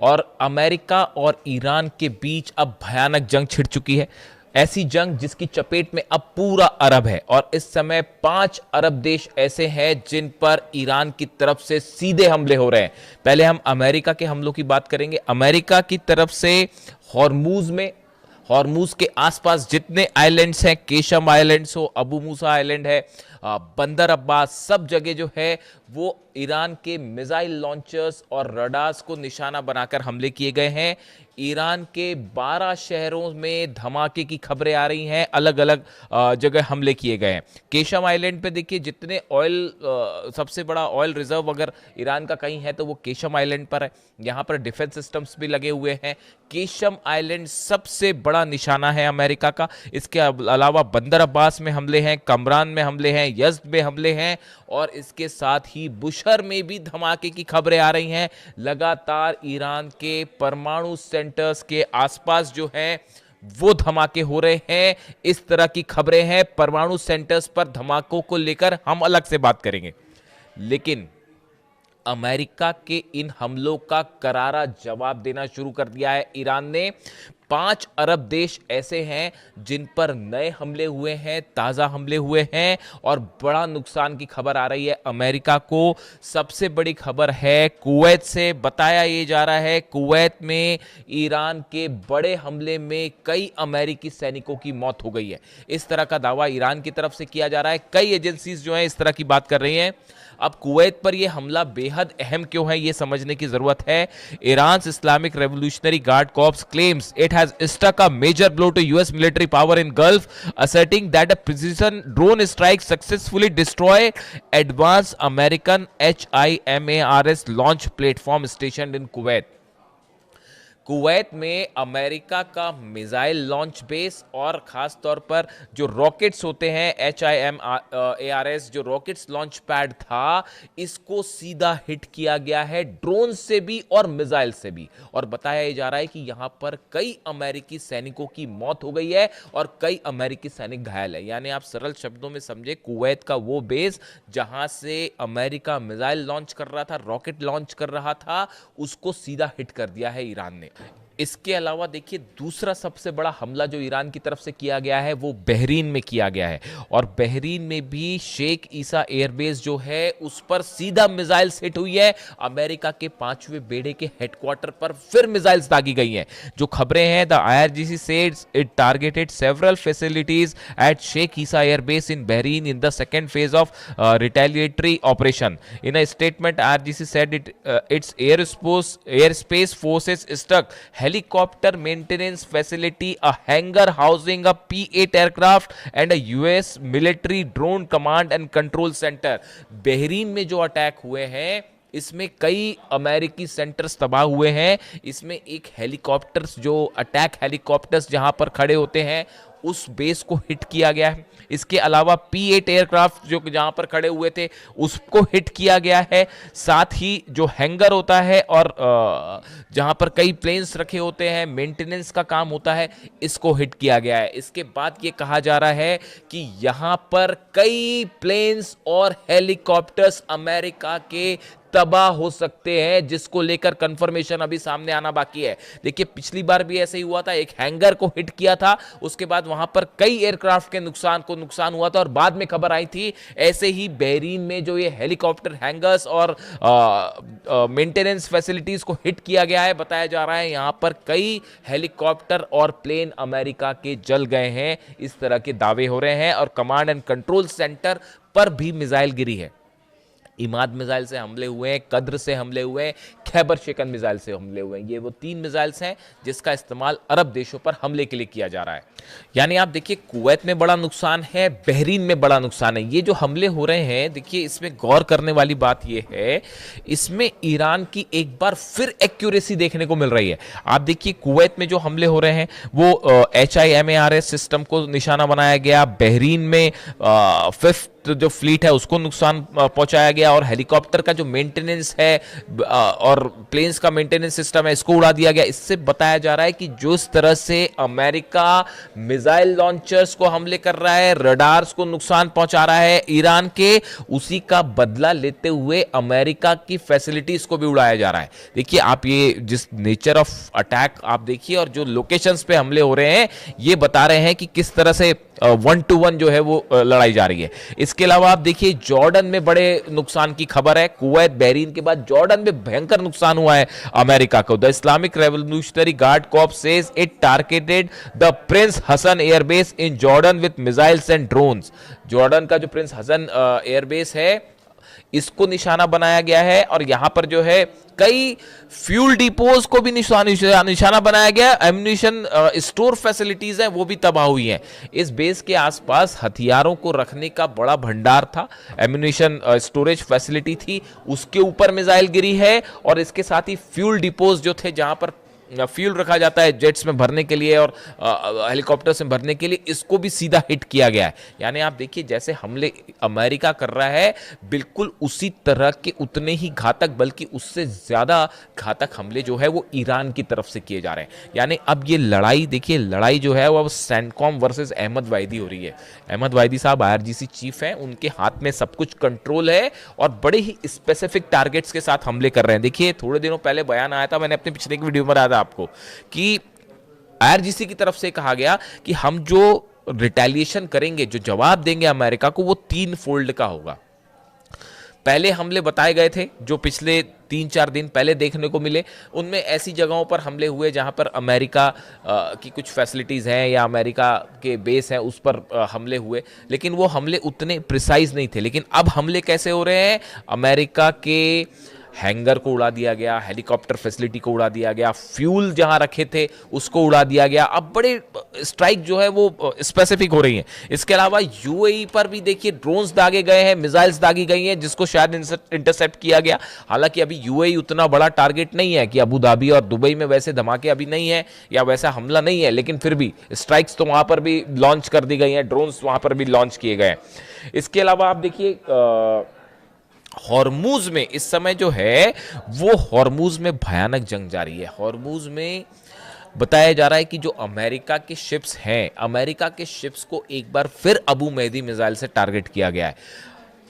और अमेरिका और ईरान के बीच अब भयानक जंग छिड़ चुकी है। ऐसी जंग जिसकी चपेट में अब पूरा अरब है, और इस समय 5 अरब देश ऐसे हैं जिन पर ईरान की तरफ से सीधे हमले हो रहे हैं। पहले हम अमेरिका के हमलों की बात करेंगे। अमेरिका की तरफ से हॉर्मूज के आसपास जितने आइलैंड्स हैं, केशम आइलैंड्स हो, अबू मूसा आइलैंड है, बंदर अब्बास, सब जगह जो है वो ईरान के मिसाइल लॉन्चर्स और रडार्स को निशाना बनाकर हमले किए गए हैं। ईरान के 12 शहरों में धमाके की खबरें आ रही हैं, अलग अलग जगह हमले किए गए हैं। केशम आइलैंड पे देखिए, जितने सबसे बड़ा ऑयल रिजर्व अगर ईरान का कहीं है तो वो केशम आइलैंड पर है। यहाँ पर डिफेंस सिस्टम्स भी लगे हुए हैं। केशम आइलैंड सबसे बड़ा निशाना है अमेरिका का। इसके अलावा बंदर अब्बास में हमले हैं, कमरान में हमले हैं, यज़्द में हमले हैं, और इसके साथ ही बुशहर में भी धमाके की खबरें आ रही हैं। लगातार ईरान के परमाणु सेंटर्स के आसपास जो हैं वो धमाके हो रहे हैं। इस तरह की खबरें हैं। परमाणु सेंटर्स पर धमाकों को लेकर हम अलग से बात करेंगे, लेकिन अमेरिका के इन हमलों का करारा जवाब देना शुरू कर दिया है ईरान ने। 5 अरब देश ऐसे हैं जिन पर नए हमले हुए हैं, ताज़ा हमले हुए हैं, और बड़ा नुकसान की खबर आ रही है अमेरिका को। सबसे बड़ी खबर है कुवैत से। बताया ये जा रहा है कुवैत में ईरान के बड़े हमले में कई अमेरिकी सैनिकों की मौत हो गई है। इस तरह का दावा ईरान की तरफ से किया जा रहा है। कई एजेंसीज जो हैं इस तरह की बात कर रही हैं। अब कुवैत पर यह हमला बेहद अहम क्यों है, यह समझने की जरूरत है। Iran Islamic Revolutionary Guard corps claims it has struck a major blow to US military power in Gulf, asserting that a precision drone strike successfully destroyed advanced American HIMARS launch platform stationed in Kuwait. Kuwait में America का missile launch base और ख़ास तौर पर जो rockets होते हैं HIMARS, जो रॉकेट्स लॉन्च पैड था, इसको सीधा हिट किया गया है ड्रोन से भी और मिसाइल से भी। और बताया जा रहा है कि यहां पर कई अमेरिकी सैनिकों की मौत हो गई है और कई अमेरिकी सैनिक घायल है। यानी आप सरल शब्दों में समझे, कुवैत का वो बेस जहां से अमेरिका मिसाइल लॉन्च कर रहा था, रॉकेट लॉन्च कर रहा था, उसको सीधा हिट कर दिया है ईरान ने। इसके अलावा देखिए, दूसरा सबसे बड़ा हमला जो ईरान की तरफ से किया गया है वो बहरीन में किया गया है, और बहरीन में भी शेख ईसा एयरबेस जो है उस पर सीधा मिसाइल्स हिट हुई है। अमेरिका के 5वें बेड़े के हेडक्वार्टर पर फिर मिसाइल्स दागी गई हैं। जो खबरें हैं, द IRGC सेड्स it targeted several facilities at Sheikh Isa airbase in Bahrain in the second phase of retaliatory operation. In a statement, IRGC said its airspace forces struck helicopter maintenance facility, a hangar housing a P-8 aircraft and a US military drone command and control center. Bahrain में जो attack हुए हैं इसमें कई अमेरिकी centres तबाह हुए हैं। इसमें एक हेलीकॉप्टर्स, जो अटैक हेलीकॉप्टर्स जहां पर खड़े होते हैं, उस बेस को हिट किया गया है। इसके अलावा P-8 एयरक्राफ्ट जो जहां पर खड़े हुए थे उसको हिट किया गया है। साथ ही जो हैंगर होता है और जहां पर कई प्लेन्स रखे होते हैं, मेंटेनेंस का काम होता है, इसको हिट किया गया है। इसके बाद ये कहा जा रहा है कि यहां पर कई प्लेन्स और हेलीकॉप्टर्स अमेरिका के तबाह हो सकते हैं, जिसको लेकर कंफर्मेशन अभी सामने आना बाकी है। देखिए, पिछली बार भी ऐसे ही हुआ था, एक हैंगर को हिट किया था, उसके बाद वहां पर कई एयरक्राफ्ट के नुकसान हुआ था, और बाद में खबर आई थी ऐसे ही बहरीन में जो ये हेलीकॉप्टर हैंगर्स और मेंटेनेंस फैसिलिटीज को हिट किया गया है। बताया जा रहा है यहां पर कई हेलीकॉप्टर और प्लेन अमेरिका के जल गए हैं, इस तरह के दावे हो रहे हैं। और कमांड एंड कंट्रोल सेंटर पर भी मिसाइल गिरी है। इमाद मिसाइल से हमले हुए हैं, कद्र से हमले हुए हैं, खैबर शेकन मिसाइल से हमले हुए हैं। ये वो 3 मिसाइल्स हैं जिसका इस्तेमाल अरब देशों पर हमले के लिए किया जा रहा है। यानी आप देखिए, कुवैत में बड़ा नुकसान है, बहरीन में बड़ा नुकसान है। ये जो हमले हो रहे हैं, देखिए इसमें गौर करने वाली बात ये है, इसमें ईरान की एक बार फिर एक्यूरेसी देखने को मिल रही है। आप देखिए, कुवैत में जो हमले हो रहे हैं वो HIMARS सिस्टम को निशाना बनाया गया। बहरीन में 5th जो फ्लीट है उसको नुकसान पहुंचाया गया, और हेलीकॉप्टर का जो मेंटेनेंस है और प्लेन्स का मेंटेनेंस सिस्टम है इसको उड़ा दिया गया। इससे बताया जा रहा है कि जो इस तरह से अमेरिका मिसाइल लॉन्चर्स को हमले कर रहा है, रडार्स को नुकसान पहुंचा रहा है ईरान के, उसी का बदला लेते हुए अमेरिका की फैसिलिटीज को भी उड़ाया जा रहा है। देखिए आप ये जिस नेचर ऑफ अटैक आप देखिए और जो लोकेशंस पे हमले हो रहे हैं ये बता रहे हैं कि किस तरह से 1-to-1 जो है वो लड़ाई जा रही है। इसके अलावा आप देखिए जॉर्डन में बड़े नुकसान की खबर है। कुवैत बहरीन के बाद जॉर्डन में भयंकर नुकसान हुआ है अमेरिका को। The Islamic Revolutionary Guard Corps says it targeted the Prince Hassan airbase in Jordan with missiles and drones. Jordan का जो प्रिंस हसन एयरबेस है इसको निशाना बनाया गया है, और यहां पर जो है कई फ्यूल डिपोज को भी निशाना बनाया गया। एम्यूनिशन स्टोर फैसिलिटीज हैं वो भी तबाह हुई हैं। इस बेस के आसपास हथियारों को रखने का बड़ा भंडार था, एम्यूनिशन स्टोरेज फैसिलिटी थी, उसके ऊपर मिसाइल गिरी है, और इसके साथ ही फ्यूल डिपोज जो थे जहां पर फ्यूल रखा जाता है जेट्स में भरने के लिए और हेलीकॉप्टर्स में भरने के लिए, इसको भी सीधा हिट किया गया है। यानी आप देखिए जैसे हमले अमेरिका कर रहा है बिल्कुल उसी तरह के उतने ही घातक बल्कि उससे ज्यादा घातक हमले जो है वो ईरान की तरफ से किए जा रहे हैं। यानी अब ये लड़ाई देखिए, लड़ाई जो है वो अब सेंटकॉम वर्सेस अहमद वाहिदी हो रही है। अहमद वाहिदी साहब IRGC चीफ हैं, उनके हाथ में सब कुछ कंट्रोल है और बड़े ही स्पेसिफिक टारगेट्स के साथ हमले कर रहे हैं। देखिए थोड़े दिनों पहले बयान आया था, मैंने अपने पिछले की वीडियो में बताया था आपको कि IRGC की तरफ से कहा गया कि हम जो रिटेलिएशन करेंगे, जो जवाब देंगे अमेरिका को, वो 3 फोल्ड का होगा। पहले हमले बताए गए थे जो पिछले 3-4 दिन पहले देखने को मिले, उनमें ऐसी जगहों पर हमले हुए जहां पर अमेरिका की कुछ फैसिलिटीज़ हैं या अमेरिका के बेस हैं, उस पर हमले हुए, लेकिन वो हमले उतने प्रिसाइज नहीं थे। लेकिन अब हमले कैसे हो रहे हैं? अमेरिका के हैंगर को उड़ा दिया गया, हेलीकॉप्टर फैसिलिटी को उड़ा दिया गया, फ्यूल जहां रखे थे उसको उड़ा दिया गया। अब बड़े स्ट्राइक जो है वो स्पेसिफिक हो रही हैं। इसके अलावा UAE पर भी देखिए ड्रोन्स दागे गए हैं, मिसाइल्स दागी गई हैं जिसको शायद इंटरसेप्ट किया गया। हालांकि अभी UAE उतना बड़ा टारगेट नहीं है कि अबू धाबी और दुबई में वैसे धमाके अभी नहीं है या वैसा हमला नहीं है, लेकिन फिर भी स्ट्राइक्स तो वहां पर भी लॉन्च कर दी गई हैं, ड्रोन्स वहां पर भी लॉन्च किए गए हैं। इसके अलावा आप देखिए हॉर्मूज में इस समय जो है वो हॉर्मूज में भयानक जंग जारी है। हॉर्मूज में बताया जा रहा है कि जो अमेरिका के शिप्स हैं, अमेरिका के शिप्स को एक बार फिर अबू मेहदी मिसाइल से टारगेट किया गया है।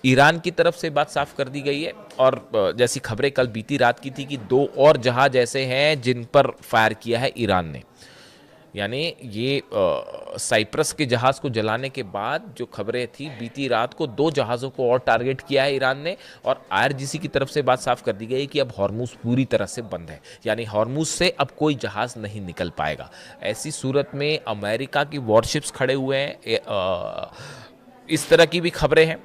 ईरान की तरफ से बात साफ कर दी गई है, और जैसी खबरें कल बीती रात की थी कि 2 और जहाज ऐसे हैं जिन पर फायर किया है ईरान ने। यानी ये साइप्रस के जहाज को जलाने के बाद जो खबरें थी बीती रात को 2 जहाज़ों को और टारगेट किया है ईरान ने, और IRGC की तरफ से बात साफ कर दी गई कि अब हॉर्मूज पूरी तरह से बंद है, यानी हॉर्मूज से अब कोई जहाज़ नहीं निकल पाएगा। ऐसी सूरत में अमेरिका की वॉरशिप्स खड़े हुए हैं। इस तरह की भी खबरें हैं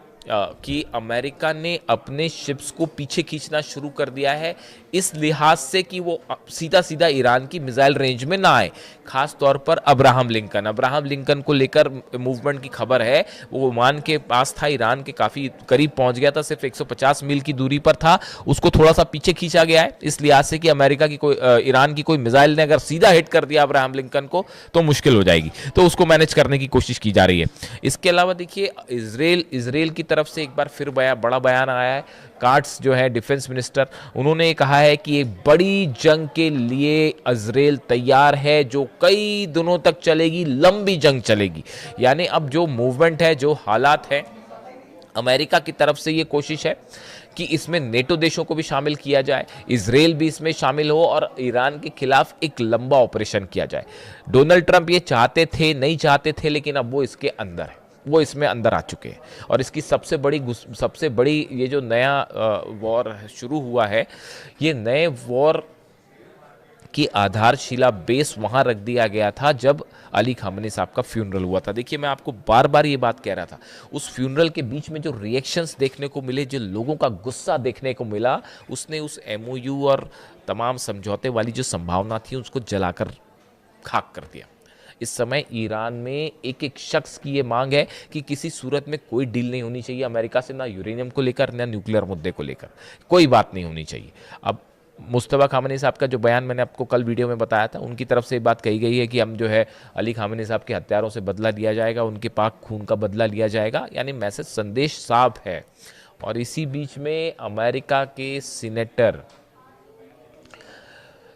कि अमेरिका ने अपने शिप्स को पीछे खींचना शुरू कर दिया है, इस लिहाज से कि वो सीधा सीधा ईरान की मिसाइल रेंज में ना आए। खास तौर पर अब्राहम लिंकन को लेकर मूवमेंट की खबर है। वो ओमान के पास था, ईरान के काफ़ी करीब पहुंच गया था, सिर्फ 150 मील की दूरी पर था, उसको थोड़ा सा पीछे खींचा गया है इस लिहाज से कि अमेरिका की ईरान की कोई मिसाइल ने अगर सीधा हिट कर दिया अब्राहम लिंकन को तो मुश्किल हो जाएगी, तो उसको मैनेज करने की कोशिश की जा रही है। इसके अलावा देखिए इसराइल की तरफ से एक बार फिर बड़ा बयान आया है। कार्ट्स जो है डिफेंस मिनिस्टर, उन्होंने कहा है कि एक बड़ी जंग के लिए इजराइल तैयार है जो कई दिनों तक चलेगी, लंबी जंग चलेगी। यानी अब जो मूवमेंट है, जो हालात है, अमेरिका की तरफ से ये कोशिश है कि इसमें नेटो देशों को भी शामिल किया जाए, इजराइल भी इसमें शामिल हो और ईरान के खिलाफ एक लंबा ऑपरेशन किया जाए। डोनाल्ड ट्रंप ये चाहते थे, नहीं चाहते थे, लेकिन अब वो इसके अंदर है, वो इसमें अंदर आ चुके हैं। और इसकी सबसे बड़ी ये जो नया वॉर शुरू हुआ है, ये नए वॉर की आधारशिला बेस वहां रख दिया गया था जब अली खामनी साहब का फ्यूनरल हुआ था। देखिए मैं आपको बार बार ये बात कह रहा था, उस फ्यूनरल के बीच में जो रिएक्शंस देखने को मिले, जो लोगों का गुस्सा देखने को मिला, उसने उस MOU और तमाम समझौते वाली जो संभावना थी उसको जलाकर खाक कर दिया। इस समय ईरान में एक एक शख्स की ये मांग है कि किसी सूरत में कोई डील नहीं होनी चाहिए अमेरिका से, ना यूरेनियम को लेकर ना न्यूक्लियर मुद्दे को लेकर, कोई बात नहीं होनी चाहिए। अब मुस्तफ़ा खामनी साहब का जो बयान मैंने आपको कल वीडियो में बताया था, उनकी तरफ से बात कही गई है कि हम जो है अली खामनी साहब के हत्यारों से बदला लिया जाएगा, उनके पाक खून का बदला लिया जाएगा, यानी मैसेज संदेश साफ है। और इसी बीच में अमेरिका के सीनेटर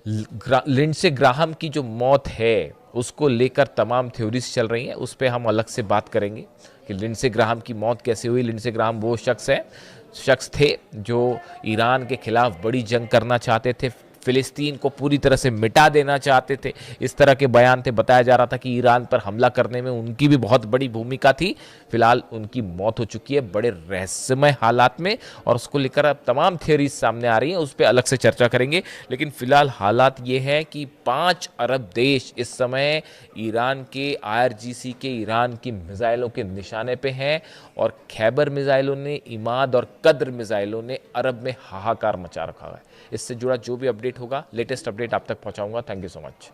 लिंडसे ग्राहम की जो मौत है उसको लेकर तमाम थ्योरीज चल रही हैं, उस पर हम अलग से बात करेंगे कि लिंडसे ग्राहम की मौत कैसे हुई। लिंडसे ग्राहम वो शख्स थे जो ईरान के खिलाफ बड़ी जंग करना चाहते थे, फिलिस्तीन को पूरी तरह से मिटा देना चाहते थे, इस तरह के बयान थे। बताया जा रहा था कि ईरान पर हमला करने में उनकी भी बहुत बड़ी भूमिका थी। फिलहाल उनकी मौत हो चुकी है बड़े रहस्यमय हालात में, और उसको लेकर अब तमाम थियरीज सामने आ रही हैं, उस पर अलग से चर्चा करेंगे। लेकिन फिलहाल हालात ये है कि 5 अरब देश इस समय ईरान के IRGC के ईरान की मिसाइलों के निशाने पे हैं, और खैबर मिसाइलों ने, इमाद और कद्र मिसाइलों ने अरब में हाहाकार मचा रखा है। इससे जुड़ा जो भी अपडेट होगा, लेटेस्ट अपडेट आप तक पहुंचाऊंगा। Thank you so much.